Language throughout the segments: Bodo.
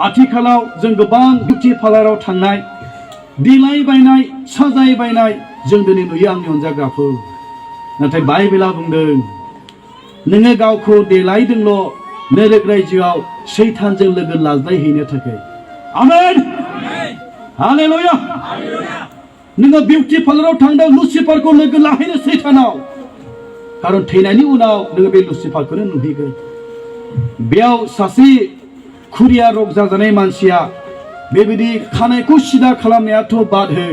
आथिखालाव जों गोबां बिउटि पार्लाराव थांनाय देलाय बायनाय साजाय बायनाय जों दिनै नुयो आंनि अनजाग्राफोर नाथाय बाइबेला बुंदों नोङो गावखौ देलायदोंल' नोरक रायजोआव सैतानजों लोगो लाज्लायहैनो थाखाय आमेन हालेलुया नोङो बिउटि पार्लाराव थांदों लुसिफारखौ लोगो लाहैनो सैतानाव खारन थैनायनि उनाव नोङो बे लुसिफारखौनो नुहैगोन बेयाव सासे खुरिया रग जाजानाय मानसिया बेबायदि खानायखौ सिदा खालामनायाथ' बाद हो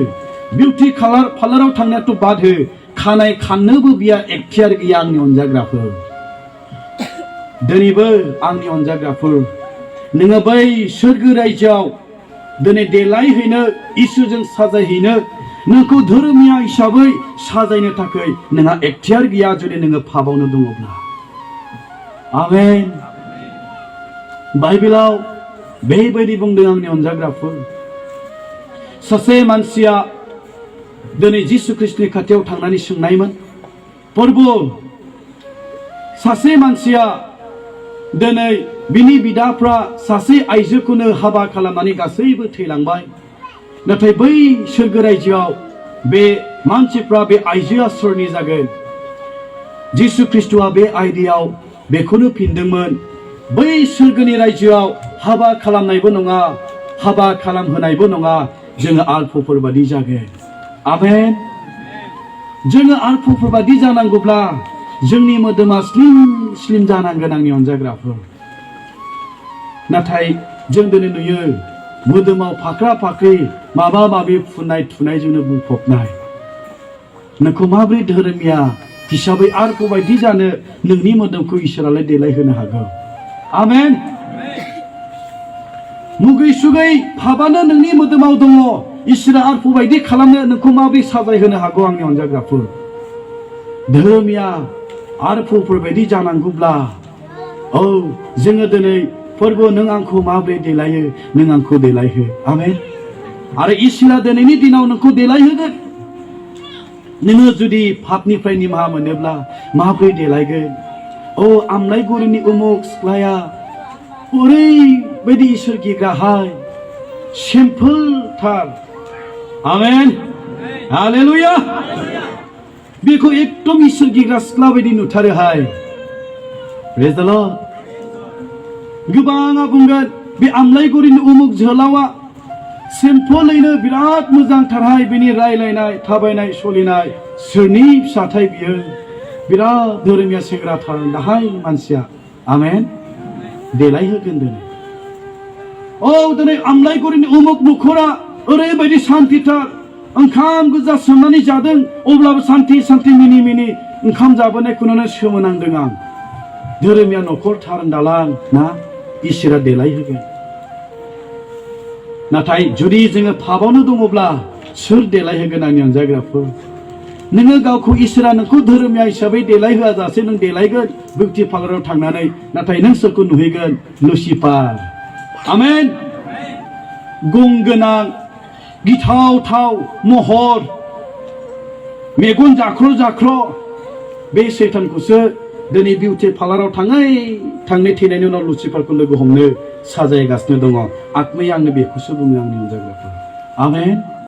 बिउटि पार्लाराव थांनायाथ' बाद हो खानाय खाननोबो बिया एखथियार गैया आंनि अनजाग्राफोर दिनैबो आंनि अनजाग्राफोर नोङो बै सोरगो रायजोआव दिनै देलायहैनो इसोरजों साजायहैनो नोंखौ धोरोमिया हिसाबै साजायनो थाखाय नोंहा एखथियार गैया जुदि नोङो पापावनो दङब्ला आमेन बाइबेलाव बेबायदि बुंदों आंनि अनजाग्राफोर सासे मानसिया दिनै जिसु ख्रिस्टनि खाथियाव थांनानै सोंनायमोन प्रभु सासे मानसिया दिनै बिनि बिदाफ्रा सासे आइजोखौनो हाबा खालामनानै गासैबो थैलांबाय नाथाय बै सोरगो रायजोआव बे मानसिफ्रा बे आइजोआ सोरनि जागोन जिसु ख्रिस्टआ बे आयदायाव बेखौनो फिनदोंमोन बै सोरगोनि रायजोआव हाबा खालामनायबो नङा हाबा खालामहोनायबो नङा जोङो आल्फफोर बादि जागोन आमेन जोङो आल्फफोर बादि जानांगौब्ला जोंनि मोदोमा स्लिम स्लिम जानांगोन आंनि अनजाग्राफोर नाथाय जों दिनै नुयो मोदोमाव फाख्रा फाख्रि माबा माबि फुननाय थुनायजोंनो बुंफबनाय नोंखौ माबोरै धोरोमिया हिसाबै आल्फ बायदि जानो नोंनि मोदोमखौ इसोरालाय देलायहोनो हागौ आमेन मुगै सुगै भाबानो नोंनि मोदोमाव दङ इसोरा आल्फ बायदि खालामनो नोंखौ माबोरै साजायहोनो हागौ आंनि अनजाग्राफोर धोरोमिया आल्फफोर बायदि जानांगौब्ला औ जोङो दिनै फोरबो नों आंखौ माबोरै देलायो नों आंखौ देलायहो आमेन आरो इसोरा दिनैनि दिनाव नोंखौ देलायहोगोन नोङो जुदि पापनिफ्राय निमाहा मोनोब्ला माबोरै देलायगोन औ आमलायगुरिनि उमुक सिख्लाया ओरैबायदि इसोर गिग्राहाय सिम्पोलथार आमेन हालेलुया बेखौ एकदम इसोर गिग्रा सिख्ला बायदि नुथारोहाय प्रेज द लर्ड गोबाङा बुंगोन बे आमलायगुरिनि उमुक जोहोलावा सिम्पोलैनो बिराद मोजांथारहाय बिनि रायलायनाय थाबायनाय सलिनाय सोरनि फिसाथाय बियो बिराद धोरोमिया सेंग्राथार दाहाय मानसिया आमेन देलायहोगोन दिनै औ दिनै आमलायगुरिनि उमुक नखरा ओरैबायदि सान्थिथार ओंखाम गोजा सोमनानै जादों अब्लाबो सान्थि सान्थि मिनि मिनि ओंखाम जाबोनायखौनो सोमोनांदों आं धोरोमिया नखर थार दालां ना इसोरा देलायहोगोन नाथाय जुदि जोङो पापावनो दङब्ला सोर देलायहोगोन आंनि अनजाग्राफोर नोङो गावखौ इसोरा नोंखौ धोरोमिया हिसाबै देलायहोआ जासे नों देलायगोन बिउटि पार्लाराव थांनानै नाथाय नों सोरखौ नुहैगोन लुसिफार आमेन गुं गोनां गिथावथाव महर मेगन जाख्र' जाख्र' बे सैतानखौसो दिनै बिउटि पार्लाराव थाङै थैनायनि उनाव लुसिफारखौ लोगो हमनो साजायगासिनो दङ आत्माया आंनो बेखौसो बुङो आंनि अनजाग्राफोर आमेन